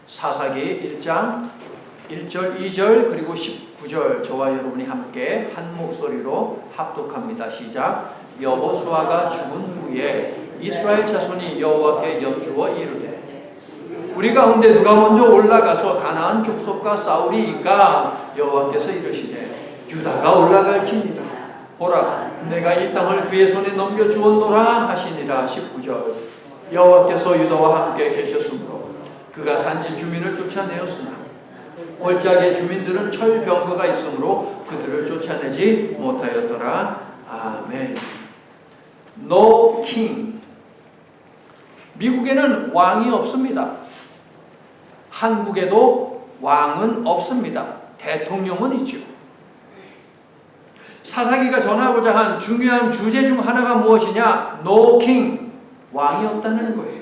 사사기 1장 1절, 2절 그리고 19절 저와 여러분이 함께 한 목소리로 합독합니다. 시작. 여호수아가 죽은 후에 이스라엘 자손이 여호와께 여쭈어 이르되 우리 가운데 누가 먼저 올라가서 가나안 족속과 싸우리이까? 여호와께서 이르시되 유다가 올라갈지니라. 보라, 내가 이 땅을 그의 손에 넘겨주었노라 하시니라. 19절. 여호와께서 유다와 함께 계셨으므로 그가 산지 주민을 쫓아내었으나 골짜기의 주민들은 철병거가 있으므로 그들을 쫓아내지 못하였더라. 아멘. No king. 미국에는 왕이 없습니다. 한국에도 왕은 없습니다. 대통령은 있죠. 사사기가 전하고자 한 중요한 주제 중 하나가 무엇이냐? No king. 왕이 없다는 거예요.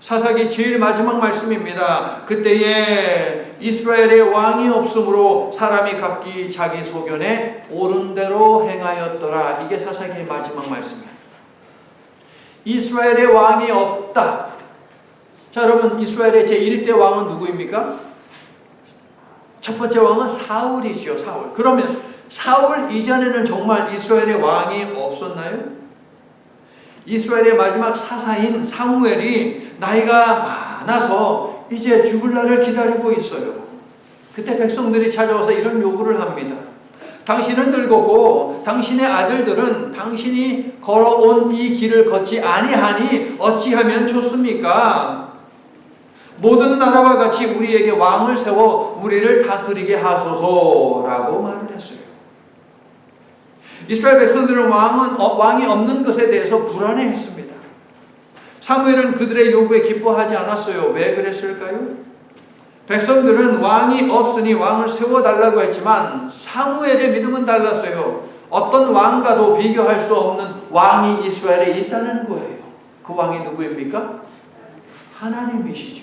사사기 제일 마지막 말씀입니다. 그때에 이스라엘의 왕이 없으므로 사람이 각기 자기 소견에 옳은 대로 행하였더라. 이게 사사기의 마지막 말씀이에요. 이스라엘의 왕이 없다. 자, 여러분, 이스라엘의 제1대 왕은 누구입니까? 첫 번째 왕은 사울이죠. 사울. 그러면 사울 이전에는 정말 이스라엘의 왕이 없었나요? 이스라엘의 마지막 사사인 사무엘이 나이가 많아서 이제 죽을 날을 기다리고 있어요. 그때 백성들이 찾아와서 이런 요구를 합니다. 당신은 늙었고 당신의 아들들은 당신이 걸어온 이 길을 걷지 아니하니 어찌하면 좋습니까? 모든 나라와 같이 우리에게 왕을 세워 우리를 다스리게 하소서라고 말을 했어요. 이스라엘 백성들은 왕이 없는 것에 대해서 불안해했습니다. 사무엘은 그들의 요구에 기뻐하지 않았어요. 왜 그랬을까요? 백성들은 왕이 없으니 왕을 세워달라고 했지만 사무엘의 믿음은 달랐어요. 어떤 왕과도 비교할 수 없는 왕이 이스라엘에 있다는 거예요. 그 왕이 누구입니까? 하나님이시죠.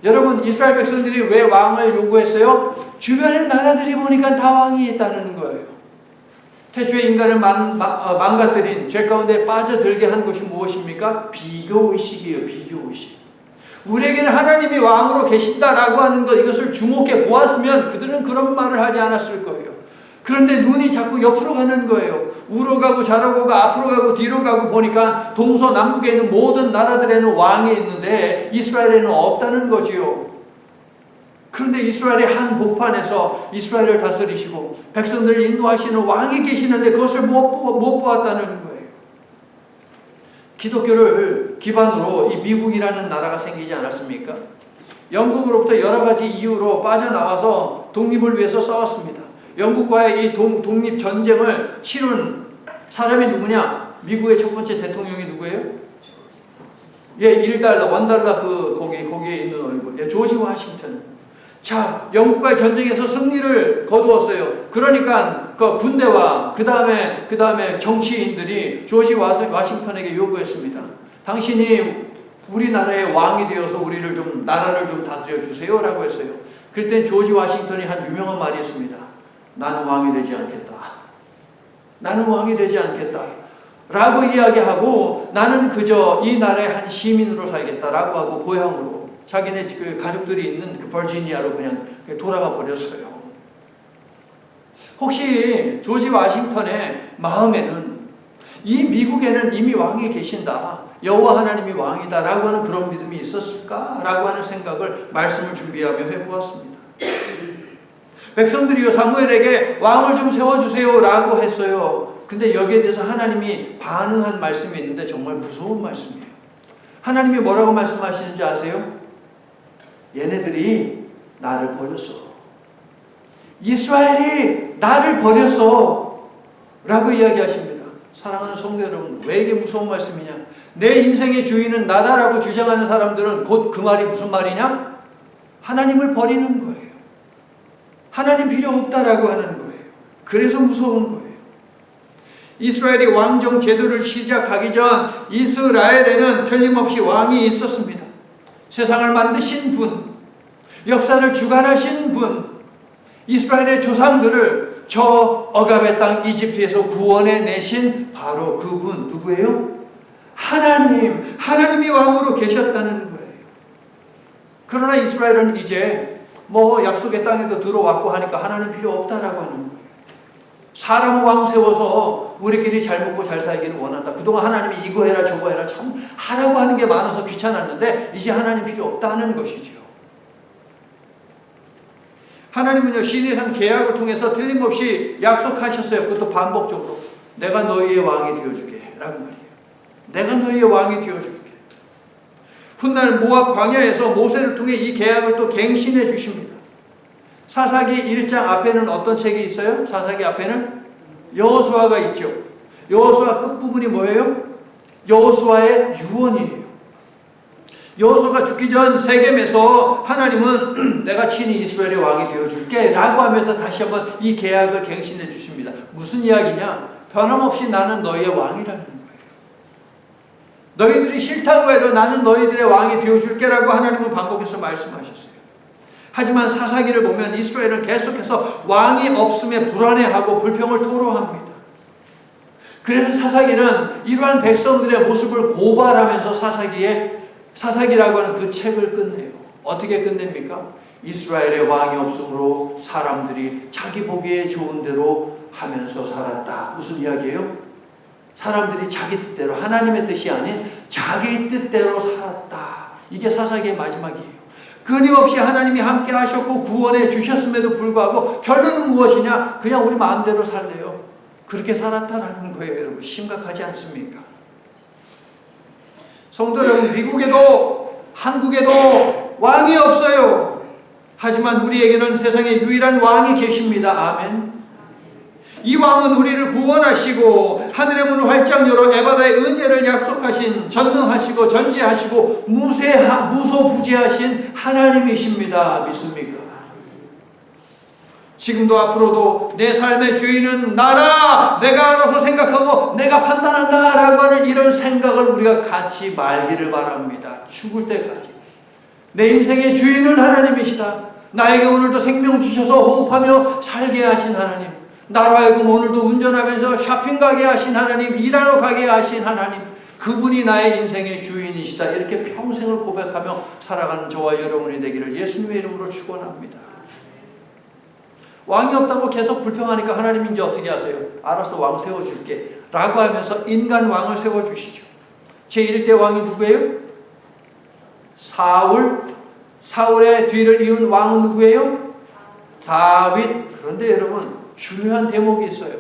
여러분, 이스라엘 백성들이 왜 왕을 요구했어요? 주변의 나라들이 보니까 다 왕이 있다는 거예요. 태초에 인간을 망가뜨린 죄 가운데 빠져들게 한 것이 무엇입니까? 비교의식이에요. 비교의식. 우리에게는 하나님이 왕으로 계신다라고 하는 것, 이것을 주목해 보았으면 그들은 그런 말을 하지 않았을 거예요. 그런데 눈이 자꾸 옆으로 가는 거예요. 우로 가고 좌로 가고 앞으로 가고 뒤로 가고 보니까 동서남북에 있는 모든 나라들에는 왕이 있는데 이스라엘에는 없다는 거지요. 그런데 이스라엘의 한 복판에서 이스라엘을 다스리시고 백성들을 인도하시는 왕이 계시는데 그것을 못 보았다는 거예요. 기독교를 기반으로 이 미국이라는 나라가 생기지 않았습니까? 영국으로부터 여러 가지 이유로 빠져나와서 독립을 위해서 싸웠습니다. 영국과의 이 독립전쟁을 치른 사람이 누구냐? 미국의 첫 번째 대통령이 누구예요? 예, $1, $1 거기에 있는 얼굴. 예, 조지 워싱턴. 자, 영국과의 전쟁에서 승리를 거두었어요. 그러니까 그 군대와 그 다음에 정치인들이 조지 워싱턴에게 요구했습니다. 당신이 우리나라의 왕이 되어서 나라를 좀 다스려 주세요라고 했어요. 그때 조지 워싱턴이 한 유명한 말이 있습니다. 나는 왕이 되지 않겠다. 나는 왕이 되지 않겠다. 라고 이야기하고 나는 그저 이 나라의 한 시민으로 살겠다라고 하고 고향으로 자기네 그 가족들이 있는 그 버지니아로 그냥 돌아가 버렸어요. 혹시 조지 워싱턴의 마음에는 이 미국에는 이미 왕이 계신다. 여호와 하나님이 왕이다라고 하는 그런 믿음이 있었을까라고 하는 생각을 말씀을 준비하며 해보았습니다. 백성들이요 사무엘에게 왕을 좀 세워주세요라고 했어요. 근데 여기에 대해서 하나님이 반응한 말씀이 있는데 정말 무서운 말씀이에요. 하나님이 뭐라고 말씀하시는지 아세요? 얘네들이 나를 버렸어. 이스라엘이 나를 버렸어. 라고 이야기하십니다. 사랑하는 성도 여러분, 왜 이게 무서운 말씀이냐? 내 인생의 주인은 나다라고 주장하는 사람들은 곧 그 말이 무슨 말이냐? 하나님을 버리는 거예요. 하나님 필요 없다라고 하는 거예요. 그래서 무서운 거예요. 이스라엘이 왕정 제도를 시작하기 전 이스라엘에는 틀림없이 왕이 있었습니다. 세상을 만드신 분, 역사를 주관하신 분, 이스라엘의 조상들을 저 억압의 땅 이집트에서 구원해 내신 바로 그분 누구예요? 하나님이 왕으로 계셨다는 거예요. 그러나 이스라엘은 이제 뭐 약속의 땅에도 들어왔고 하니까 하나님 필요 없다라고 하는 거예요. 사람 왕 세워서 우리끼리 잘 먹고 잘 살기를 원한다. 그동안 하나님이 이거 해라 저거 해라 참 하라고 하는 게 많아서 귀찮았는데 이제 하나님 필요 없다는 것이죠. 하나님은요, 시내산 계약을 통해서 틀림없이 약속하셨어요. 그것도 반복적으로. 내가 너희의 왕이 되어주게 라는 말이에요. 내가 너희의 왕이 되어줄게. 훗날 모압 광야에서 모세를 통해 이 계약을 또 갱신해 주십니다. 사사기 1장 앞에는 어떤 책이 있어요? 사사기 앞에는 여호수아가 있죠. 여호수아 끝부분이 뭐예요? 여호수아의 유언이에요. 여호수아가 죽기 전 세겜에서 하나님은 내가 친히 이스라엘의 왕이 되어줄게 라고 하면서 다시 한번 이 계약을 갱신해 주십니다. 무슨 이야기냐? 변함없이 나는 너희의 왕이라는 거예요. 너희들이 싫다고 해도 나는 너희들의 왕이 되어줄게 라고 하나님은 반복해서 말씀하셨어요. 하지만 사사기를 보면 이스라엘은 계속해서 왕이 없음에 불안해하고 불평을 토로합니다. 그래서 사사기는 이러한 백성들의 모습을 고발하면서 사사기라고 하는 그 책을 끝내요. 어떻게 끝냅니까? 이스라엘의 왕이 없으므로 사람들이 자기 보기에 좋은 대로 하면서 살았다. 무슨 이야기예요? 사람들이 자기 뜻대로, 하나님의 뜻이 아닌 자기 뜻대로 살았다. 이게 사사기의 마지막이에요. 끊임없이 하나님이 함께 하셨고 구원해 주셨음에도 불구하고 결론은 무엇이냐? 그냥 우리 마음대로 살래요. 그렇게 살았다라는 거예요. 여러분 심각하지 않습니까? 성도 여러분, 미국에도 한국에도 왕이 없어요. 하지만 우리에게는 세상에 유일한 왕이 계십니다. 아멘. 이 왕은 우리를 구원하시고 하늘의 문을 활짝 열어 에바다의 은혜를 약속하신, 전능하시고 전지하시고 무소부재하신 하나님이십니다. 믿습니까? 지금도 앞으로도 내 삶의 주인은 나다, 내가 알아서 생각하고 내가 판단한다 라고 하는 이런 생각을 우리가 갖지 말기를 바랍니다. 죽을 때까지 내 인생의 주인은 하나님이시다. 나에게 오늘도 생명 주셔서 호흡하며 살게 하신 하나님, 나로 하여금 오늘도 운전하면서 쇼핑 가게 하신 하나님, 일하러 가게 하신 하나님, 그분이 나의 인생의 주인이시다. 이렇게 평생을 고백하며 살아가는 저와 여러분이 되기를 예수님의 이름으로 축원합니다. 왕이 없다고 계속 불평하니까 하나님이 이제 어떻게 하세요? 알아서 왕 세워줄게 라고 하면서 인간 왕을 세워주시죠. 제1대 왕이 누구예요? 사울의 뒤를 이은 왕은 누구예요? 다윗. 그런데 여러분 중요한 대목이 있어요.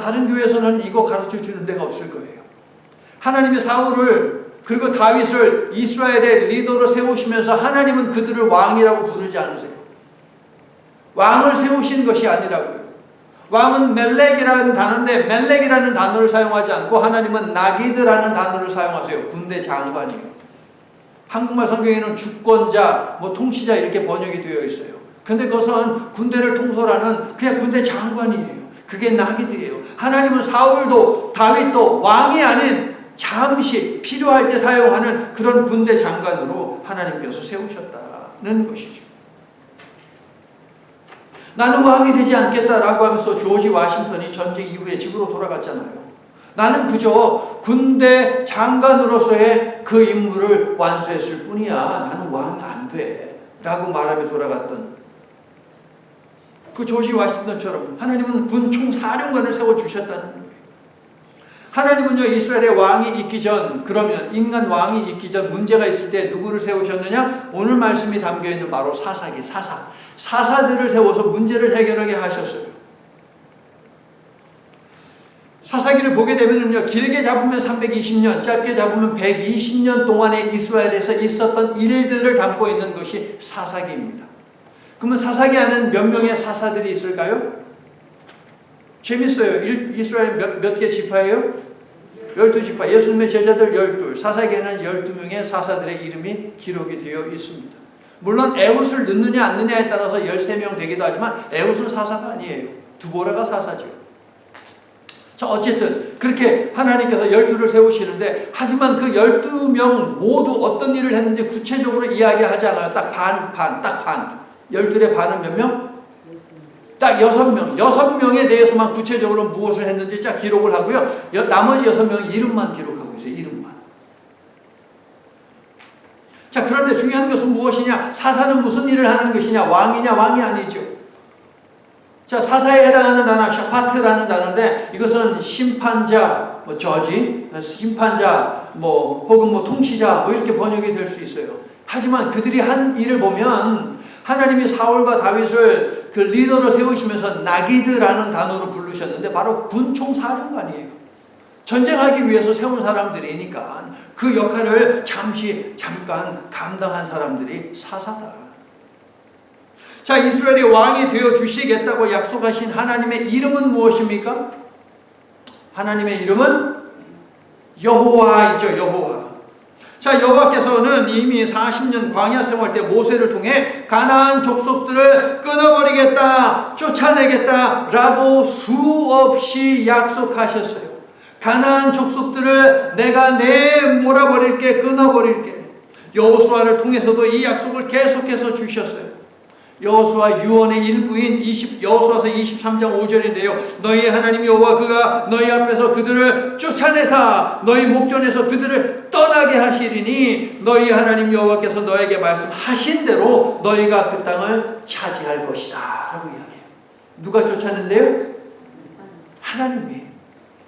다른 교회에서는 이거 가르쳐 주는 데가 없을 거예요. 하나님이 사울을 그리고 다윗을 이스라엘의 리더로 세우시면서 하나님은 그들을 왕이라고 부르지 않으세요. 왕을 세우신 것이 아니라고요. 왕은 멜렉이라는 단어인데 멜렉이라는 단어를 사용하지 않고 하나님은 나기드라는 단어를 사용하세요. 군대 장관이요. 한국말 성경에는 주권자, 통치자 이렇게 번역이 되어 있어요. 근데 그것은 군대를 통솔하는 그냥 군대 장관이에요. 그게 나기드예요. 하나님은 사울도 다윗도 왕이 아닌 잠시 필요할 때 사용하는 그런 군대 장관으로 하나님께서 세우셨다는 것이죠. 나는 왕이 되지 않겠다라고 하면서 조지 워싱턴이 전쟁 이후에 집으로 돌아갔잖아요. 나는 그저 군대 장관으로서의 그 임무를 완수했을 뿐이야. 나는 왕 안 돼. 라고 말하며 돌아갔던 그 조지 워싱턴처럼 하나님은 군 총사령관을 세워주셨다는 거예요. 하나님은요, 이스라엘의 왕이 있기 전, 그러면 인간 왕이 있기 전 문제가 있을 때 누구를 세우셨느냐? 오늘 말씀이 담겨있는 바로 사사들을 세워서 문제를 해결하게 하셨어요. 사사기를 보게 되면요, 길게 잡으면 320년, 짧게 잡으면 120년 동안의 이스라엘에서 있었던 일들을 담고 있는 것이 사사기입니다. 그러면 사사기 안에는 몇 명의 사사들이 있을까요? 재밌어요. 이스라엘 몇 개 지파예요? 12지파. 예수님의 제자들 12. 사사기에는 12명의 사사들의 이름이 기록이 되어 있습니다. 물론 에훗을 넣느냐 안 넣느냐에 따라서 13명 되기도 하지만 에훗은 사사가 아니에요. 두보라가 사사죠. 자, 어쨌든 그렇게 하나님께서 12를 세우시는데, 하지만 그 12명 모두 어떤 일을 했는지 구체적으로 이야기하지 않아요. 딱 반. 12의 반은 몇 명? 딱 6명. 6명에 대해서만 구체적으로 무엇을 했는지 딱 기록을 하고요. 나머지 6명은 이름만 기록하고 있어요. 이름만. 자, 그런데 중요한 것은 무엇이냐? 사사는 무슨 일을 하는 것이냐? 왕이냐? 왕이 아니죠. 자, 사사에 해당하는 단어 샤파트라는 단어인데 이것은 심판자, 저지, 심판자, 혹은 통치자 이렇게 번역이 될 수 있어요. 하지만 그들이 한 일을 보면 하나님이 사울과 다윗을 그 리더로 세우시면서 나기드라는 단어로 부르셨는데 바로 군총사령관이에요. 전쟁하기 위해서 세운 사람들이니까 그 역할을 잠깐 감당한 사람들이 사사다. 자, 이스라엘이 왕이 되어 주시겠다고 약속하신 하나님의 이름은 무엇입니까? 하나님의 이름은 여호와이죠. 여호와. 자, 여호와께서는 이미 40년 광야 생활 때 모세를 통해 가나안 족속들을 끊어버리겠다, 쫓아내겠다라고 수없이 약속하셨어요. 가나안 족속들을 내가 몰아버릴게, 끊어버릴게. 여호수아를 통해서도 이 약속을 계속해서 주셨어요. 여호수아 유언의 일부인 여호수아서 23장 5절인데요. 너희 하나님 여호와 그가 너희 앞에서 그들을 쫓아내사 너희 목전에서 그들을 떠나게 하시리니 너희 하나님 여호와께서 너에게 말씀하신 대로 너희가 그 땅을 차지할 것이다 라고 이야기해요. 누가 쫓아낸대요?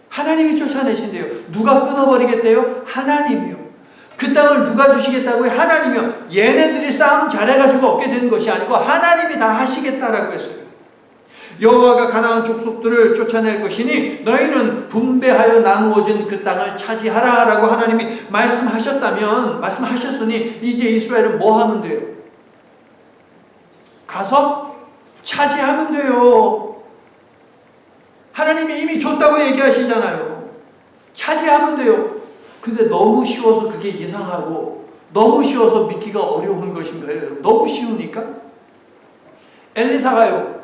하나님이 쫓아내신대요. 누가 끊어버리겠대요? 하나님이요. 그 땅을 누가 주시겠다고요? 하나님이요. 얘네들이 싸움 잘해가지고 얻게 되는 것이 아니고 하나님이 다 하시겠다라고 했어요. 여호와가 가나안 족속들을 쫓아낼 것이니 너희는 분배하여 나누어진 그 땅을 차지하라 라고 하나님이 말씀하셨으니 이제 이스라엘은 뭐 하면 돼요? 가서 차지하면 돼요. 하나님이 이미 줬다고 얘기하시잖아요. 차지하면 돼요. 근데 너무 쉬워서 그게 이상하고 너무 쉬워서 믿기가 어려운 것인가요? 너무 쉬우니까? 엘리사가요.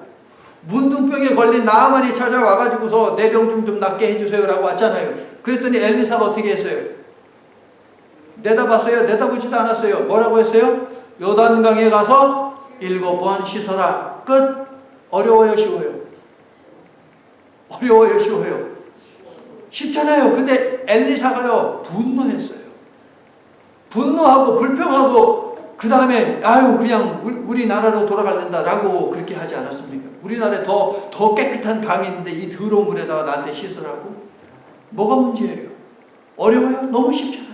문둥병에 걸린 나아만이 찾아와가지고서 내 병 좀 낫게 해주세요 라고 왔잖아요. 그랬더니 엘리사가 어떻게 했어요? 내다봤어요? 내다보지도 않았어요. 뭐라고 했어요? 요단강에 가서 7번 씻어라. 끝. 어려워요? 쉬워요? 어려워요? 쉬워요? 쉽잖아요. 근데 엘리사가요 분노했어요. 분노하고 불평하고 그 다음에 그냥 우리나라로 돌아갈랜다라고 그렇게 하지 않았습니까? 우리나라에 더 깨끗한 강이 있는데 이 더러운 물에다가 나한테 씻으라고? 뭐가 문제예요? 어려워요? 너무 쉽잖아요.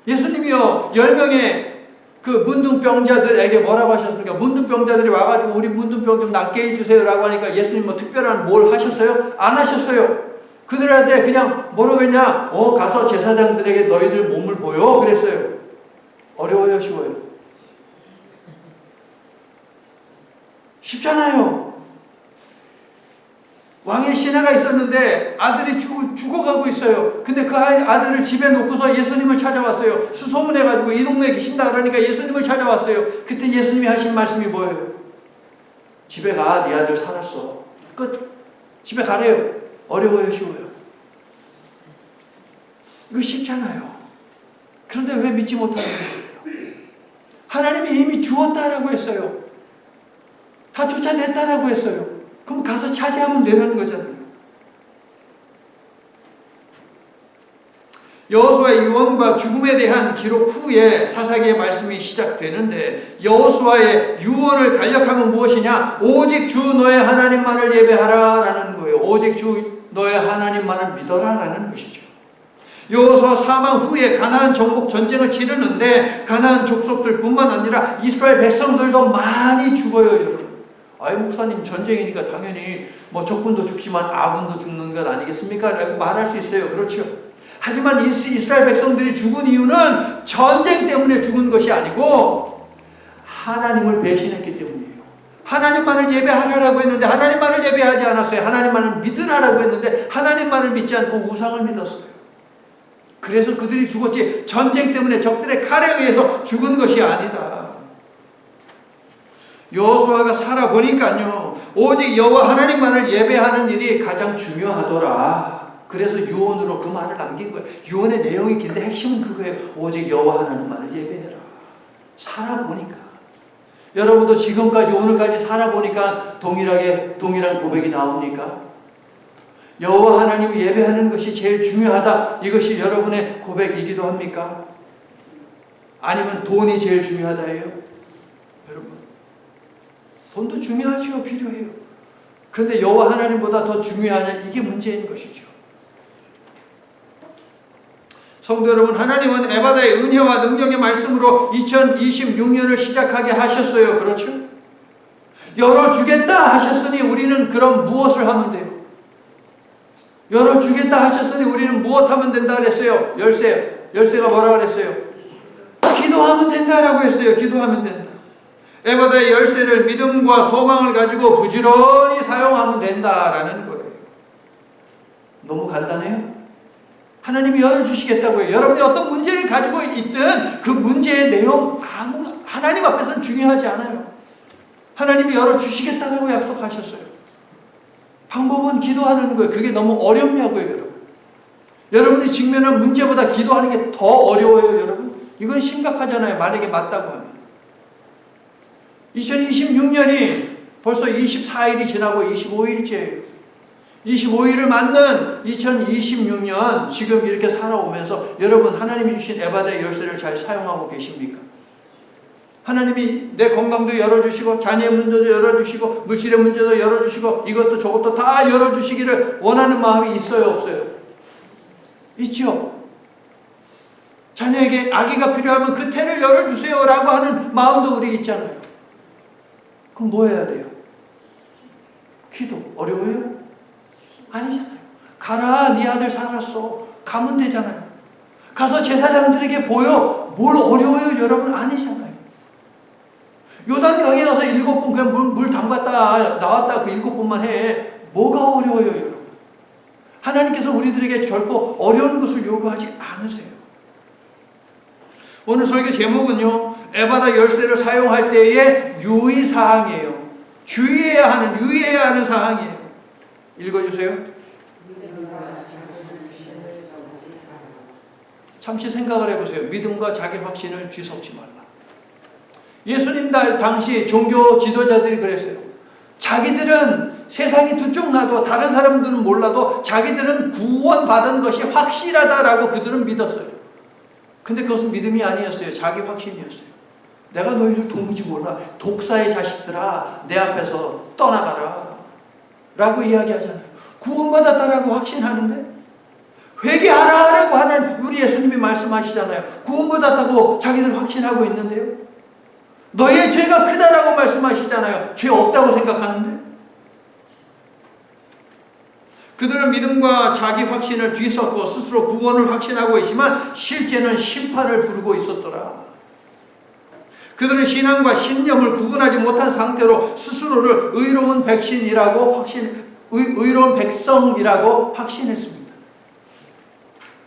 예수님이요 10명의 그 문둥병자들에게 뭐라고 하셨습니까? 문둥병자들이 와가지고 우리 문둥병 좀 낫게 해주세요 라고 하니까 예수님 특별한 뭘 하셨어요? 안 하셨어요. 그들한테 그냥 뭐라고 했냐? 가서 제사장들에게 너희들 몸을 보여 그랬어요. 어려워요? 쉬워요? 쉽잖아요. 왕의 신하가 있었는데 아들이 죽어가고 있어요. 근데 그 아들을 집에 놓고서 예수님을 찾아왔어요. 수소문해가지고 이 동네에 계신다 그러니까 예수님을 찾아왔어요. 그때 예수님이 하신 말씀이 뭐예요? 집에 가, 네 아들 살았어. 끝. 집에 가래요. 어려워요? 쉬워요? 이거 쉽잖아요. 그런데 왜 믿지 못하는 거예요? 하나님이 이미 주었다라고 했어요. 다 쫓아냈다라고 했어요. 그럼 가서 차지하면 되는 거잖아요. 여호수아의 유언과 죽음에 대한 기록 후에 사사기의 말씀이 시작되는데 여호수아의 유언을 간략하면 무엇이냐? 오직 주 너의 하나님만을 예배하라 라는 거예요. 오직 주 너의 하나님만을 믿어라 라는 것이죠. 여호수아 사망 후에 가나안 정복 전쟁을 치르는데 가나안 족속들 뿐만 아니라 이스라엘 백성들도 많이 죽어요. 여러분. 목사님 전쟁이니까 당연히 적군도 죽지만 아군도 죽는 것 아니겠습니까? 라고 말할 수 있어요. 그렇죠. 하지만 이스라엘 백성들이 죽은 이유는 전쟁 때문에 죽은 것이 아니고 하나님을 배신했기 때문이에요. 하나님만을 예배하라고 했는데 하나님만을 예배하지 않았어요. 하나님만을 믿으라고 했는데 하나님만을 믿지 않고 우상을 믿었어요. 그래서 그들이 죽었지 전쟁 때문에 적들의 칼에 의해서 죽은 것이 아니다. 여호수아가 살아보니까요 오직 여호와 하나님만을 예배하는 일이 가장 중요하더라. 그래서 유언으로 그 말을 남긴 거예요. 유언의 내용이 긴데 핵심은 그거예요. 오직 여호와 하나님만을 예배해라. 살아보니까 여러분도 지금까지 오늘까지 살아보니까 동일한 고백이 나옵니까? 여호와 하나님을 예배하는 것이 제일 중요하다. 이것이 여러분의 고백이기도 합니까? 아니면 돈이 제일 중요하다예요? 여러분, 돈도 중요하죠. 필요해요. 그런데 여호와 하나님보다 더 중요하냐? 이게 문제인 것이죠. 성도 여러분, 하나님은 에바다의 은혜와 능력의 말씀으로 2026년을 시작하게 하셨어요. 그렇죠? 열어주겠다 하셨으니 우리는 그럼 무엇을 하면 돼요? 열어주겠다 하셨으니 우리는 무엇 하면 된다 그랬어요? 열쇠가 뭐라 그랬어요? 기도하면 된다라고 했어요. 기도하면 된다. 에바다의 열쇠를 믿음과 소망을 가지고 부지런히 사용하면 된다라는 거예요. 너무 간단해요? 하나님이 열어주시겠다고 해요. 여러분이 어떤 문제를 가지고 있든 그 문제의 내용 하나님 앞에서는 중요하지 않아요. 하나님이 열어주시겠다고 약속하셨어요. 방법은 기도하는 거예요. 그게 너무 어렵냐고요, 여러분. 여러분이 직면한 문제보다 기도하는 게 더 어려워요, 여러분. 이건 심각하잖아요. 만약에 맞다고 하면. 2026년이 벌써 24일이 지나고 25일째예요. 25일을 맞는 2026년 지금 이렇게 살아오면서 여러분 하나님이 주신 에바다의 열쇠를 잘 사용하고 계십니까? 하나님이 내 건강도 열어주시고 자녀의 문제도 열어주시고 물질의 문제도 열어주시고 이것도 저것도 다 열어주시기를 원하는 마음이 있어요, 없어요? 있죠. 자녀에게 아기가 필요하면 그 태를 열어주세요 라고 하는 마음도 우리 있잖아요. 그럼 뭐 해야 돼요? 기도. 어려워요? 아니잖아요. 가라, 네 아들 살았어. 가면 되잖아요. 가서 제사장들에게 보여. 뭘 어려워요, 여러분? 아니잖아요. 요단강에 가서 7번 그냥 물 담갔다 나왔다 그 7번만 해. 뭐가 어려워요, 여러분? 하나님께서 우리들에게 결코 어려운 것을 요구하지 않으세요. 오늘 설교 제목은요, 에바다 열쇠를 사용할 때의 유의사항이에요. 유의해야 하는 사항이에요. 읽어주세요. 잠시 생각을 해보세요. 믿음과 자기 확신을 뒤섞지 말라. 예수님 당시 종교 지도자들이 그랬어요. 자기들은 세상이 두 쪽 나도 다른 사람들은 몰라도 자기들은 구원받은 것이 확실하다라고 그들은 믿었어요. 근데 그것은 믿음이 아니었어요. 자기 확신이었어요. 내가 너희를 도무지 몰라. 독사의 자식들아, 내 앞에서 떠나가라 라고 이야기하잖아요. 구원받았다라고 확신하는데 회개하라라고 하는 우리 예수님이 말씀하시잖아요. 구원받았다고 자기들 확신하고 있는데요. 너의 죄가 크다라고 말씀하시잖아요. 죄 없다고 생각하는데 그들은 믿음과 자기 확신을 뒤섞고 스스로 구원을 확신하고 있지만 실제는 심판을 부르고 있었더라. 그들은 신앙과 신념을 구분하지 못한 상태로 스스로를 의로운 의로운 백성이라고 확신했습니다.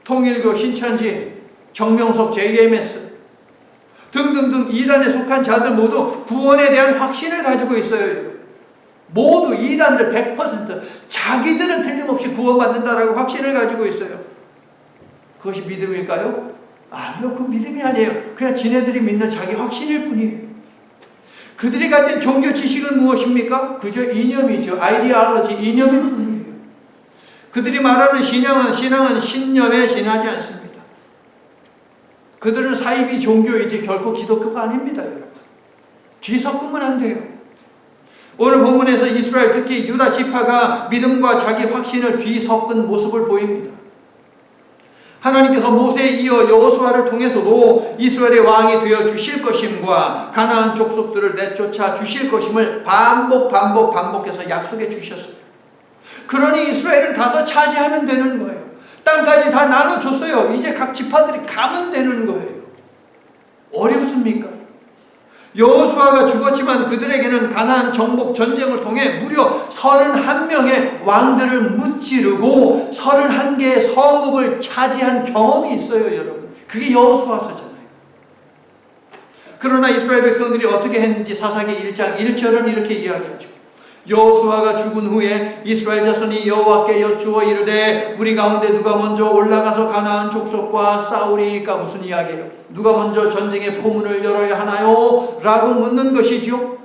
통일교, 신천지, 정명석, JMS 등등등 이단에 속한 자들 모두 구원에 대한 확신을 가지고 있어요. 모두 이단들 100% 자기들은 틀림없이 구원받는다라고 확신을 가지고 있어요. 그것이 믿음일까요? 아니요, 그 믿음이 아니에요. 그냥 지네들이 믿는 자기 확신일 뿐이에요. 그들이 가진 종교 지식은 무엇입니까? 그저 이념이죠. 아이디올로지, 이념일 뿐이에요. 그들이 말하는 신앙은 신념에 지나지 않습니다. 그들은 사이비 종교이지 결코 기독교가 아닙니다, 여러분. 뒤섞으면 안 돼요. 오늘 본문에서 이스라엘, 특히 유다 지파가 믿음과 자기 확신을 뒤섞은 모습을 보입니다. 하나님께서 모세에 이어 여호수아를 통해서도 이스라엘의 왕이 되어 주실 것임과 가나안 족속들을 내쫓아 주실 것임을 반복해서 약속해 주셨어요. 그러니 이스라엘은 가서 차지하면 되는 거예요. 땅까지 다 나눠줬어요. 이제 각 지파들이 가면 되는 거예요. 어렵습니까? 여호수아가 죽었지만 그들에게는 가나안 정복 전쟁을 통해 무려 31명의 왕들을 무찌르고 31개의 성읍을 차지한 경험이 있어요, 여러분. 그게 여호수아서잖아요. 그러나 이스라엘 백성들이 어떻게 했는지 사사기 1장 1절은 이렇게 이야기하죠. 여호수아가 죽은 후에 이스라엘 자손이 여호와께 여쭈어 이르되 우리 가운데 누가 먼저 올라가서 가나안 족속과 싸우리까? 무슨 이야기예요? 누가 먼저 전쟁의 포문을 열어야 하나요? 라고 묻는 것이죠.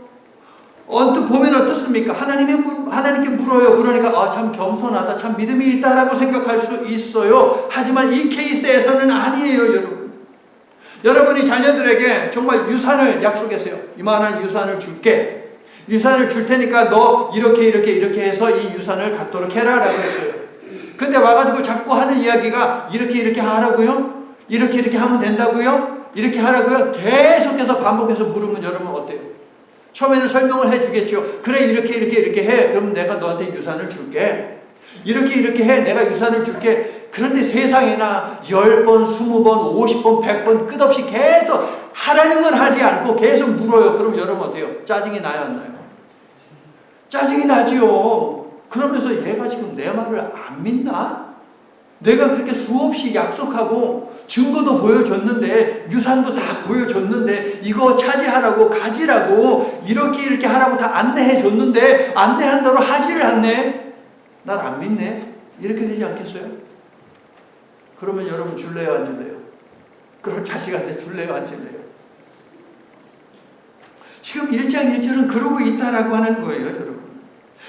언뜻 보면 어떻습니까? 하나님께 물어요. 그러니까 참 겸손하다, 참 믿음이 있다라고 생각할 수 있어요. 하지만 이 케이스에서는 아니에요, 여러분. 여러분이 자녀들에게 정말 유산을 약속했어요. 이만한 유산을 줄게. 유산을 줄 테니까 너 이렇게 해서 이 유산을 갖도록 해라 라고 했어요. 근데 와가지고 자꾸 하는 이야기가 이렇게 하라고요? 이렇게 하면 된다고요? 이렇게 하라고요? 계속해서 반복해서 물으면 여러분 어때요? 처음에는 설명을 해주겠죠. 그래 이렇게 해. 그럼 내가 너한테 유산을 줄게. 이렇게 해. 내가 유산을 줄게. 그런데 세상에나 10번, 20번, 50번, 100번 끝없이 계속 하라는 건 하지 않고 계속 물어요. 그럼 여러분 어때요? 짜증이 나요, 안 나요? 짜증이 나지요. 그러면서 얘가 지금 내 말을 안 믿나? 내가 그렇게 수없이 약속하고 증거도 보여줬는데 유산도 다 보여줬는데 이거 차지하라고 가지라고 이렇게 하라고 다 안내해 줬는데 안내한 대로 하지를 않네. 날 안 믿네. 이렇게 되지 않겠어요? 그러면 여러분 줄래요, 안 줄래요? 그럼 자식한테 줄래요, 안 줄래요? 지금 1장 1절은 그러고 있다라고 하는 거예요, 여러분.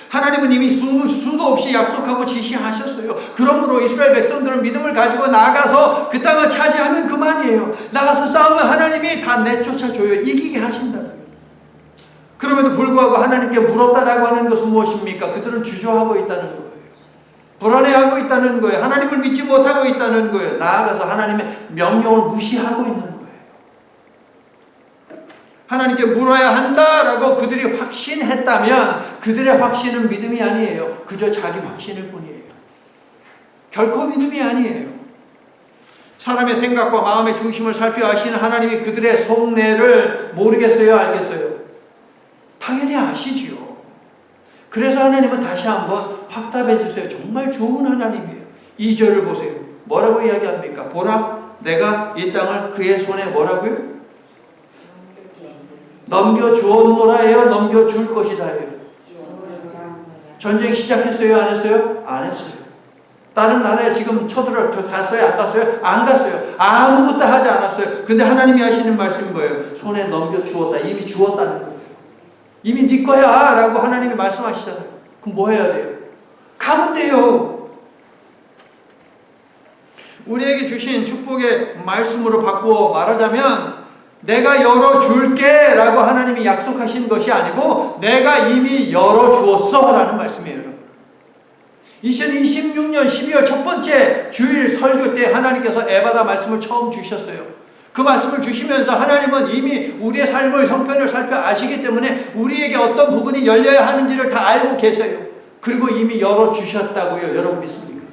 하나님은 이미 수도 없이 약속하고 지시하셨어요. 그러므로 이스라엘 백성들은 믿음을 가지고 나가서 그 땅을 차지하면 그만이에요. 나가서 싸우면 하나님이 다 내쫓아줘요. 이기게 하신다고요. 그럼에도 불구하고 하나님께 물었다라고 하는 것은 무엇입니까? 그들은 주저하고 있다는 거예요. 불안해하고 있다는 거예요. 하나님을 믿지 못하고 있다는 거예요. 나아가서 하나님의 명령을 무시하고 있는 거예요. 하나님께 물어야 한다라고 그들이 확신했다면 그들의 확신은 믿음이 아니에요. 그저 자기 확신일 뿐이에요. 결코 믿음이 아니에요. 사람의 생각과 마음의 중심을 살펴 아시는 하나님이 그들의 속내를 모르겠어요? 알겠어요? 당연히 아시지요. 그래서 하나님은 다시 한번 확답해 주세요. 정말 좋은 하나님이에요. 2절을 보세요. 뭐라고 이야기합니까? 보라, 내가 이 땅을 그의 손에 뭐라고요? 넘겨주었노라예요? 넘겨줄 것이다예요? 전쟁 시작했어요? 안 했어요? 안 했어요. 다른 나라에 지금 갔어요? 안 갔어요? 안 갔어요. 아무것도 하지 않았어요. 근데 하나님이 하시는 말씀이 뭐예요? 손에 넘겨주었다. 이미 주었다는 거예요. 이미 네 거야 라고 하나님이 말씀하시잖아요. 그럼 뭐 해야 돼요? 가면 돼요. 우리에게 주신 축복의 말씀으로 바꾸어 말하자면 내가 열어줄게 라고 하나님이 약속하신 것이 아니고 내가 이미 열어주었어 라는 말씀이에요. 여러분. 2026년 12월 첫 번째 주일 설교 때 하나님께서 에바다 말씀을 처음 주셨어요. 그 말씀을 주시면서 하나님은 이미 우리의 삶을 형편을 살펴 아시기 때문에 우리에게 어떤 부분이 열려야 하는지를 다 알고 계세요. 그리고 이미 열어주셨다고요. 여러분 믿습니까?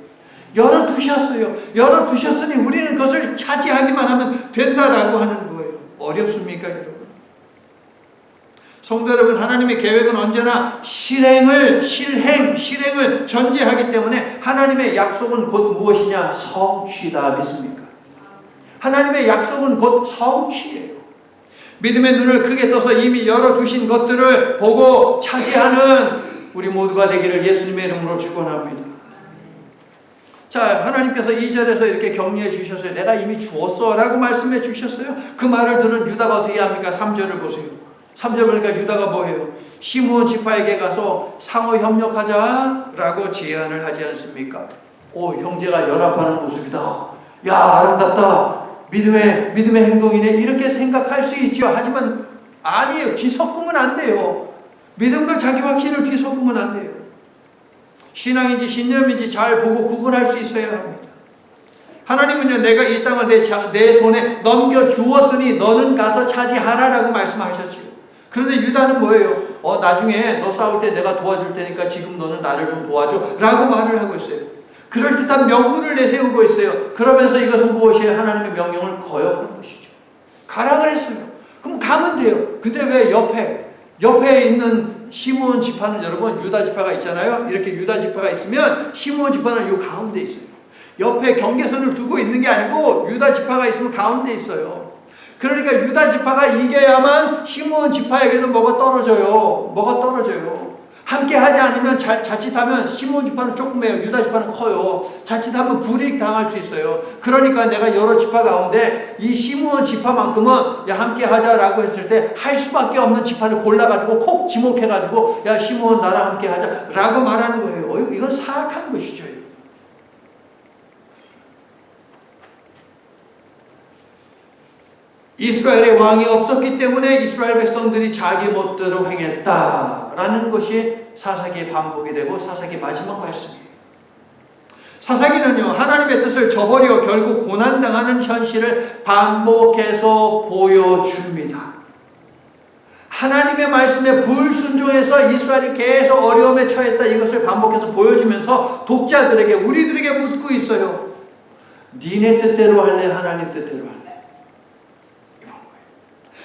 열어두셨어요. 열어두셨으니 우리는 그것을 차지하기만 하면 된다라고 하는 거예요. 어렵습니까, 여러분? 성도 여러분, 하나님의 계획은 언제나 실행을 전제하기 때문에 하나님의 약속은 곧 무엇이냐? 성취다. 믿습니까? 하나님의 약속은 곧 성취예요. 믿음의 눈을 크게 떠서 이미 열어두신 것들을 보고 차지하는 우리 모두가 되기를 예수님의 이름으로 축원합니다. 자, 하나님께서 2절에서 이렇게 격려해 주셨어요. 내가 이미 주었어 라고 말씀해 주셨어요. 그 말을 들은 유다가 어떻게 합니까? 3절을 보세요. 3절 보니까 유다가 뭐예요? 시므온 지파에게 가서 상호 협력하자 라고 제안을 하지 않습니까? 오, 형제가 연합하는 모습이다. 야, 아름답다. 믿음의 행동이네. 이렇게 생각할 수 있죠. 하지만 아니에요. 뒤섞으면 안 돼요. 믿음과 자기 확신을 뒤섞으면 안 돼요. 신앙인지 신념인지 잘 보고 구분할 수 있어야 합니다. 하나님은요, 내가 이 땅을 내 손에 넘겨주었으니 너는 가서 차지하라라고 말씀하셨지요. 그런데 유다는 뭐예요? 나중에 너 싸울 때 내가 도와줄 테니까 지금 너는 나를 좀 도와줘 라고 말을 하고 있어요. 그럴듯한 명분을 내세우고 있어요. 그러면서 이것은 무엇이에요? 하나님의 명령을 거역한 것이죠. 가라 그랬어요. 그럼 가면 돼요. 근데 왜 옆에 있는 시므온 지파는 여러분 유다 지파가 있잖아요. 이렇게 유다 지파가 있으면 시므온 지파는 요 가운데 있어요. 옆에 경계선을 두고 있는 게 아니고 유다 지파가 있으면 가운데 있어요. 그러니까 유다 지파가 이겨야만 시므온 지파에게도 뭐가 떨어져요. 함께 하지 않으면 자칫하면 시므온 지파는 조그매요. 유다 지파는 커요. 자칫하면 불이익 당할 수 있어요. 그러니까 내가 여러 지파 가운데 이 시므온 지파만큼은 야 함께 하자라고 했을 때 할 수밖에 없는 지파를 골라가지고 콕 지목해가지고 야 시므온 나랑 함께 하자라고 말하는 거예요. 이건 사악한 것이죠. 이스라엘의 왕이 없었기 때문에 이스라엘 백성들이 자기 멋대로 행했다라는 것이 사사기의 반복이 되고 사사기 마지막 말씀이에요. 사사기는요, 하나님의 뜻을 저버려 결국 고난당하는 현실을 반복해서 보여줍니다. 하나님의 말씀에 불순종해서 이스라엘이 계속 어려움에 처했다, 이것을 반복해서 보여주면서 독자들에게, 우리들에게 묻고 있어요. 니네 뜻대로 할래? 하나님 뜻대로 할래? 이런 거예요.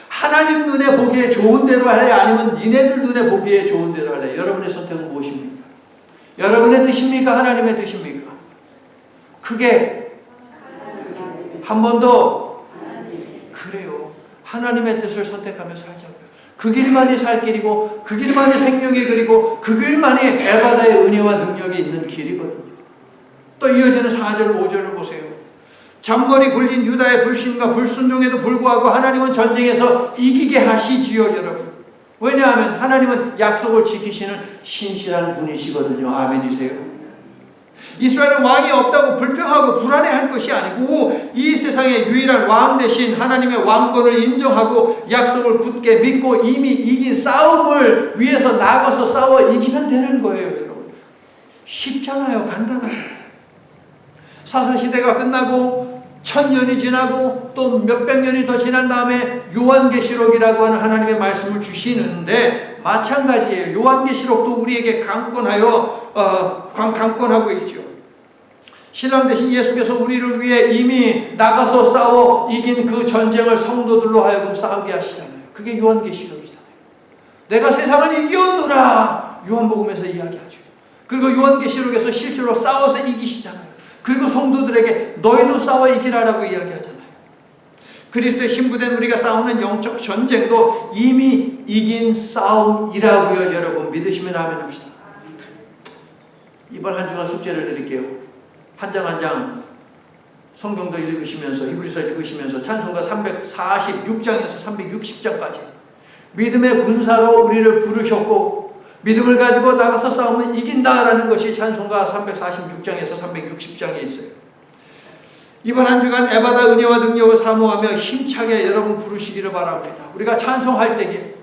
하나님 눈에 보기에 좋은 대로 할래? 아니면 니네들 눈에 보기에 좋은 대로 할래? 여러분의 선택은 무엇입니까? 여러분의 뜻입니까? 하나님의 뜻입니까? 그게 한 번 더 그래요. 하나님의 뜻을 선택하며 살자고요. 그 길만이 살 길이고 그 길만이 생명의 길이고 그 길만이 에바다의 은혜와 능력이 있는 길이거든요. 또 이어지는 4절 5절을 보세요. 잔머리 굴린 유다의 불신과 불순종에도 불구하고 하나님은 전쟁에서 이기게 하시지요, 여러분. 왜냐하면 하나님은 약속을 지키시는 신실한 분이시거든요. 아멘이세요. 이스라엘은 왕이 없다고 불평하고 불안해할 것이 아니고 이 세상의 유일한 왕 대신 하나님의 왕권을 인정하고 약속을 굳게 믿고 이미 이긴 싸움을 위해서 나가서 싸워 이기면 되는 거예요, 여러분. 쉽잖아요. 간단하잖아요. 사사시대가 끝나고 1000년이 지나고 또 몇백 년이 더 지난 다음에 요한계시록이라고 하는 하나님의 말씀을 주시는데 마찬가지예요. 요한계시록도 우리에게 강권하고 있죠. 신랑 대신 예수께서 우리를 위해 이미 나가서 싸워 이긴 그 전쟁을 성도들로 하여금 싸우게 하시잖아요. 그게 요한계시록이잖아요. 내가 세상을 이겼노라, 요한복음에서 이야기하죠. 그리고 요한계시록에서 실제로 싸워서 이기시잖아요. 그리고 성도들에게 너희도 싸워 이기라라고 이야기하잖아요. 그리스도의 신부된 우리가 싸우는 영적 전쟁도 이미 이긴 싸움이라고요. 여러분 믿으시면 아멘 합시다. 이번 한 주간 숙제를 드릴게요. 한 장 한 장 성경도 읽으시면서 히브리서 읽으시면서 찬송가 346장에서 360장까지 믿음의 군사로 우리를 부르셨고 믿음을 가지고 나가서 싸우면 이긴다라는 것이 찬송가 346장에서 360장에 있어요. 이번 한 주간 에바다 은혜와 능력을 사모하며 힘차게 여러분 부르시기를 바랍니다. 우리가 찬송할 때에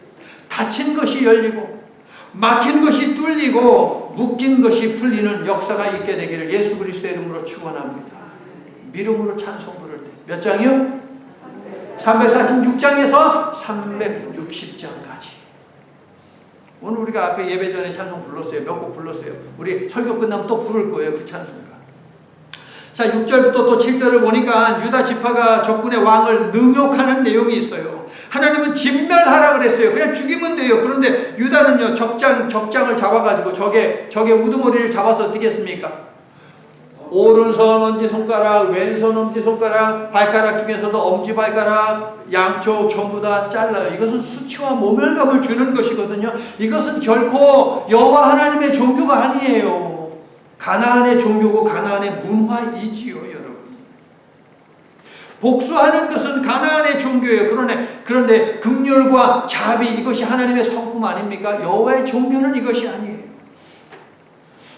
닫힌 것이 열리고 막힌 것이 뚫리고 묶인 것이 풀리는 역사가 있게 되기를 예수 그리스도의 이름으로 축원합니다. 믿음으로 찬송 부를 때 몇 장이요? 346장에서 360장까지. 오늘 우리가 앞에 예배 전에 찬송 불렀어요. 몇 곡 불렀어요. 우리 설교 끝나면 또 부를 거예요. 그 찬송가. 자, 6절부터 또 7절을 보니까 유다 지파가 적군의 왕을 능욕하는 내용이 있어요. 하나님은 진멸하라 그랬어요. 그냥 죽이면 돼요. 그런데 유다는요, 적장을 잡아가지고 적의 우두머리를 잡아서 어떻게 했습니까? 오른손 엄지손가락, 왼손 엄지손가락, 발가락 중에서도 엄지발가락, 양쪽 전부 다 잘라요. 이것은 수치와 모멸감을 주는 것이거든요. 이것은 결코 여호와 하나님의 종교가 아니에요. 가나안의 종교고 가나안의 문화이지요, 여러분. 복수하는 것은 가나안의 종교예요. 그런데 긍휼과 자비, 이것이 하나님의 성품 아닙니까? 여호와의 종교는 이것이 아니에요.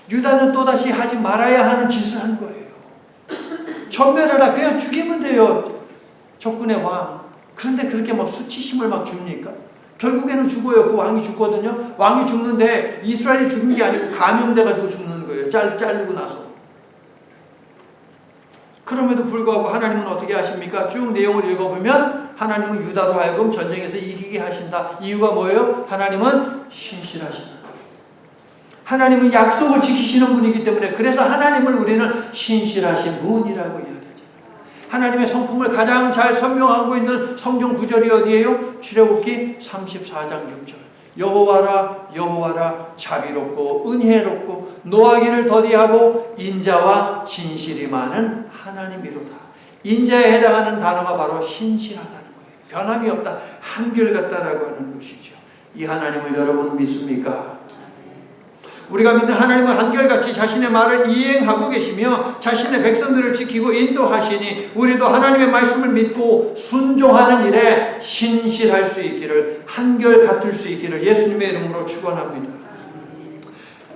유다는 또다시 하지 말아야 하는 짓을 한 거예요. 전멸하라, 그냥 죽이면 돼요, 적군의 왕. 그런데 그렇게 막 수치심을 막 줍니까? 결국에는 죽어요. 그 왕이 죽거든요. 왕이 죽는데 이스라엘이 죽은 게 아니고 감염돼가지고 죽는 거예요. 자르고 나서. 그럼에도 불구하고 하나님은 어떻게 하십니까? 쭉 내용을 읽어보면 하나님은 유다로 하여금 전쟁에서 이기게 하신다. 이유가 뭐예요? 하나님은 신실하신다. 하나님은 약속을 지키시는 분이기 때문에, 그래서 하나님을 우리는 신실하신 분이라고 이야기하잖아요. 하나님의 성품을 가장 잘 설명하고 있는 성경 구절이 어디예요? 출애굽기 34장 6절. 여호와라 여호와라 자비롭고 은혜롭고 노하기를 더디하고 인자와 진실이 많은 하나님이로다. 인자에 해당하는 단어가 바로 신실하다는 거예요. 변함이 없다, 한결같다라고 하는 것이죠. 이 하나님을 여러분 믿습니까? 우리가 믿는 하나님은 한결같이 자신의 말을 이행하고 계시며 자신의 백성들을 지키고 인도하시니 우리도 하나님의 말씀을 믿고 순종하는 일에 신실할 수 있기를, 한결같을 수 있기를 예수님의 이름으로 축원합니다.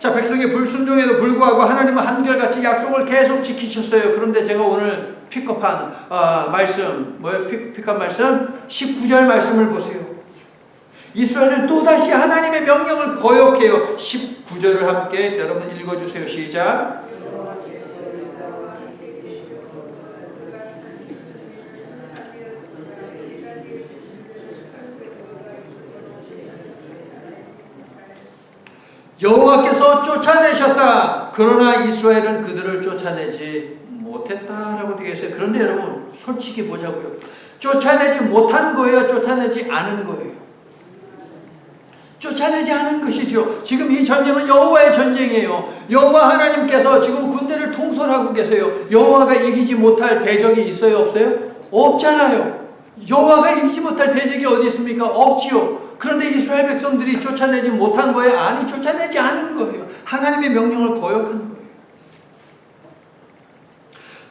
자, 백성의 불순종에도 불구하고 하나님은 한결같이 약속을 계속 지키셨어요. 그런데 제가 오늘 픽업한 말씀, 뭐예요? 픽한 말씀? 19절 말씀을 보세요. 이스라엘은 또다시 하나님의 명령을 거역해요. 19절을 함께 여러분 읽어주세요. 시작. 여호와께서 쫓아내셨다. 그러나 이스라엘은 그들을 쫓아내지 못했다라고 되어 있어요. 그런데 여러분 솔직히 보자고요. 쫓아내지 못한 거예요? 쫓아내지 않은 거예요? 쫓아내지 않은 것이죠. 지금 이 전쟁은 여호와의 전쟁이에요. 여호와 하나님께서 지금 군대를 통솔하고 계세요. 여호와가 이기지 못할 대적이 있어요? 없어요? 없잖아요. 여호와가 이기지 못할 대적이 어디 있습니까? 없지요. 그런데 이스라엘 백성들이 쫓아내지 못한 거예요? 아니, 쫓아내지 않은 거예요. 하나님의 명령을 거역한 거예요.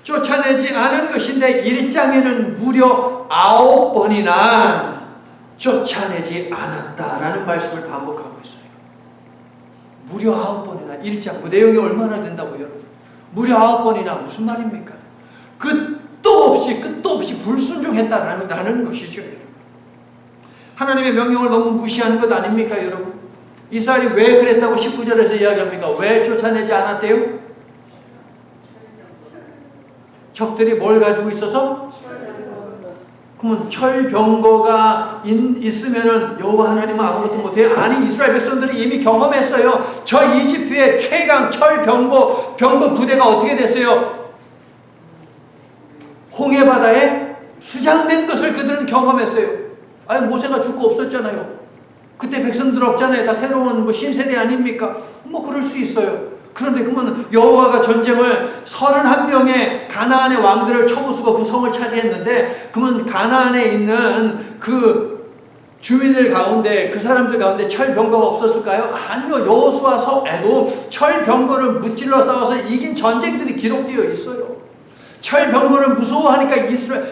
쫓아내지 않은 것인데 1장에는 무려 9번이나 쫓아내지 않았다라는 말씀을 반복하고 있어요. 무려 9번이나 1장. 그 내용이 얼마나 된다고요? 무려 9번이나 무슨 말입니까? 끝도 없이 불순종했다라는 것이죠. 하나님의 명령을 너무 무시한 것 아닙니까, 여러분? 이스라엘이 왜 그랬다고 19절에서 이야기합니까? 왜 쫓아내지 않았대요? 적들이 뭘 가지고 있어서? 그러면 철병거가 있으면은 여호와 하나님은 아무것도 못해요? 아니, 이스라엘 백성들이 이미 경험했어요. 저 이집트의 최강 철병거 부대가 어떻게 됐어요? 홍해바다에 수장된 것을 그들은 경험했어요. 아니, 모세가 죽고 없었잖아요. 그때 백성들 없잖아요. 다 새로운 신세대 아닙니까? 그럴 수 있어요. 그런데 그러면 여호와가 전쟁을 31명의 가나안의 왕들을 쳐부수고 그 성을 차지했는데, 그러면 가나안에 있는 그 주민들 가운데, 그 사람들 가운데 철병거가 없었을까요? 아니요. 여호수아서에도 철병거를 무찔러 싸워서 이긴 전쟁들이 기록되어 있어요. 철병거를 무서워하니까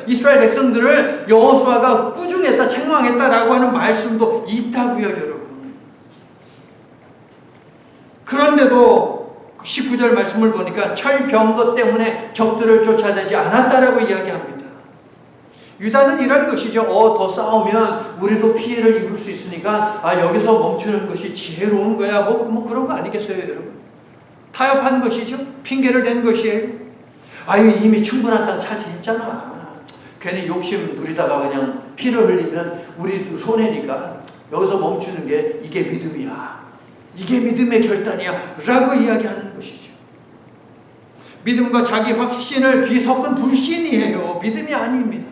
이스라엘 백성들을 여호수아가 꾸중했다, 책망했다라고 하는 말씀도 있다고요, 여러분. 그런데도 19절 말씀을 보니까 철병거 때문에 적들을 쫓아내지 않았다라고 이야기합니다. 유다는 이런 것이죠. 더 싸우면 우리도 피해를 입을 수 있으니까 여기서 멈추는 것이 지혜로운 거야. 그런 거 아니겠어요, 여러분? 타협한 것이죠. 핑계를 댄 것이에요. 이미 충분한 땅 차지했잖아. 괜히 욕심 부리다가 그냥 피를 흘리면 우리도 손해니까 여기서 멈추는 게 이게 믿음이야. 이게 믿음의 결단이야. 라고 이야기하는 것이죠. 믿음과 자기 확신을 뒤섞은 불신이에요. 믿음이 아닙니다.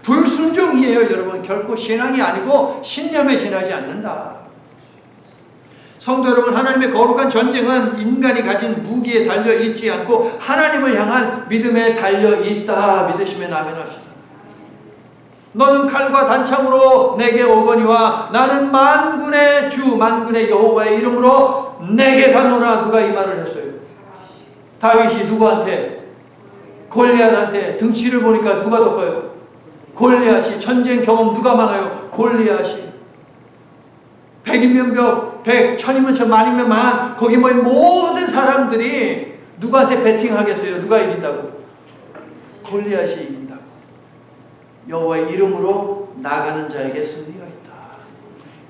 불순종이에요, 여러분. 결코 신앙이 아니고 신념에 지나지 않는다. 성도 여러분, 하나님의 거룩한 전쟁은 인간이 가진 무기에 달려 있지 않고 하나님을 향한 믿음에 달려 있다. 믿으시면 아멘 합시다. 너는 칼과 단창으로 내게 오거니와 나는 만군의 주, 만군의 여호와의 이름으로 내게 가노라. 누가 이 말을 했어요? 다윗이 누구한테? 골리앗한테. 등치를 보니까 누가 더 커요? 골리앗이. 전쟁 경험 누가 많아요? 골리앗이. 100이면 100, 1000이면 1000, 만이면 만. 거기 모든 사람들이 누구한테 배팅하겠어요? 누가 이긴다고? 골리앗이 이긴다고. 여호와의 이름으로 나아가는 자에게 승리가 있다.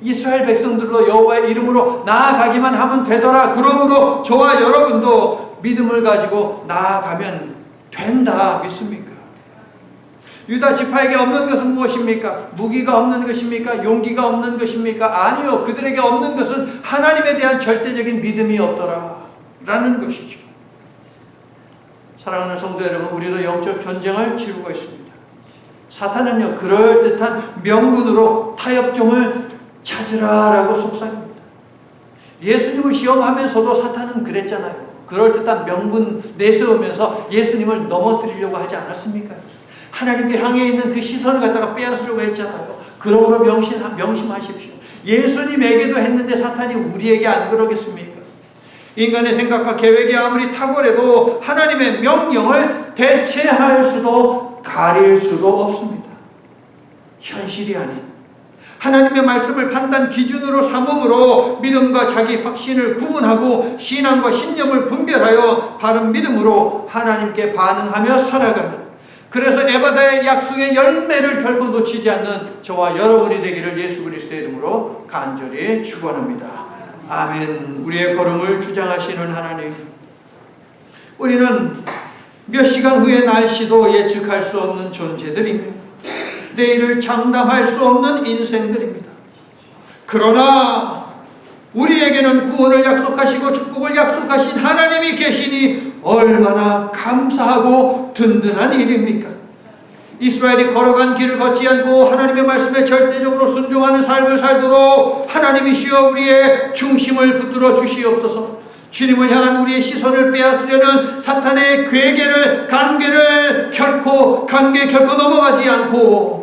이스라엘 백성들도 여호와의 이름으로 나아가기만 하면 되더라. 그러므로 저와 여러분도 믿음을 가지고 나아가면 된다. 믿습니까? 유다 지파에게 없는 것은 무엇입니까? 무기가 없는 것입니까? 용기가 없는 것입니까? 아니요. 그들에게 없는 것은 하나님에 대한 절대적인 믿음이 없더라 라는 것이죠. 사랑하는 성도 여러분, 우리도 영적 전쟁을 치르고 있습니다. 사탄은요, 그럴듯한 명분으로 타협점을 찾으라 라고 속삭입니다. 예수님을 시험하면서도 사탄은 그랬잖아요. 그럴듯한 명분 내세우면서 예수님을 넘어뜨리려고 하지 않았습니까? 하나님께 향해 있는 그 시선을 갖다가 빼앗으려고 했잖아요. 그러므로 명심하십시오. 예수님에게도 했는데 사탄이 우리에게 안 그러겠습니까? 인간의 생각과 계획이 아무리 탁월해도 하나님의 명령을 대체할 수도 가릴 수도 없습니다. 현실이 아닌 하나님의 말씀을 판단 기준으로 삼음으로 믿음과 자기 확신을 구분하고 신앙과 신념을 분별하여 바른 믿음으로 하나님께 반응하며 살아가는, 그래서 에바다의 약속의 열매를 결코 놓치지 않는 저와 여러분이 되기를 예수 그리스도의 이름으로 간절히 축원합니다. 아멘. 우리의 걸음을 주장하시는 하나님, 우리는 몇 시간 후의 날씨도 예측할 수 없는 존재들입니다. 내일을 장담할 수 없는 인생들입니다. 그러나 우리에게는 구원을 약속하시고 축복을 약속하신 하나님이 계시니 얼마나 감사하고 든든한 일입니까? 이스라엘이 걸어간 길을 걷지 않고 하나님의 말씀에 절대적으로 순종하는 삶을 살도록 하나님이시여 우리의 중심을 붙들어 주시옵소서. 주님을 향한 우리의 시선을 빼앗으려는 사탄의 관계 결코 넘어가지 않고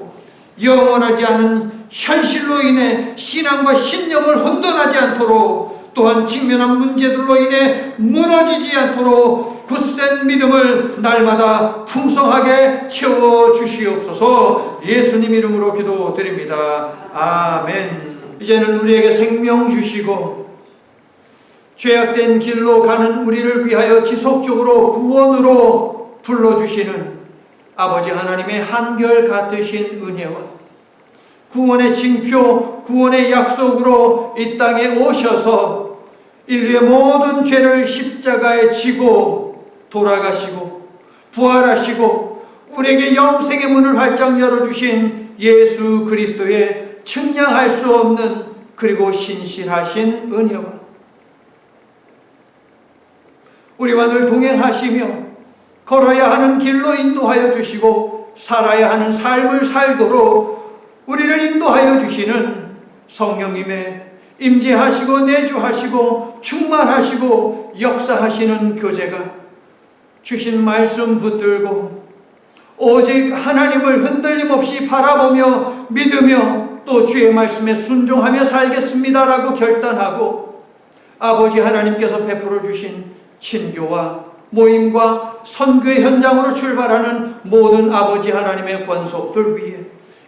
영원하지 않은 현실로 인해 신앙과 신념을 혼돈하지 않도록, 또한 직면한 문제들로 인해 무너지지 않도록 굳센 믿음을 날마다 풍성하게 채워주시옵소서. 예수님 이름으로 기도드립니다. 아멘. 이제는 우리에게 생명 주시고 죄악된 길로 가는 우리를 위하여 지속적으로 구원으로 불러주시는 아버지 하나님의 한결같으신 은혜와 구원의 징표, 구원의 약속으로 이 땅에 오셔서 인류의 모든 죄를 십자가에 지고 돌아가시고 부활하시고 우리에게 영생의 문을 활짝 열어주신 예수 그리스도의 측량할 수 없는 그리고 신실하신 은혜와 우리와 늘 동행하시며 걸어야 하는 길로 인도하여 주시고 살아야 하는 삶을 살도록 우리를 인도하여 주시는 성령님의 임재하시고 내주하시고 충만하시고 역사하시는 교제가 주신 말씀 붙들고 오직 하나님을 흔들림 없이 바라보며 믿으며 또 주의 말씀에 순종하며 살겠습니다라고 결단하고 아버지 하나님께서 베풀어 주신 친교와 모임과 선교의 현장으로 출발하는 모든 아버지 하나님의 권속들 위해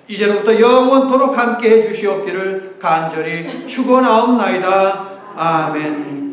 이제로부터 영원토록 함께 해주시옵기를 간절히 축원하옵나이다. 아멘.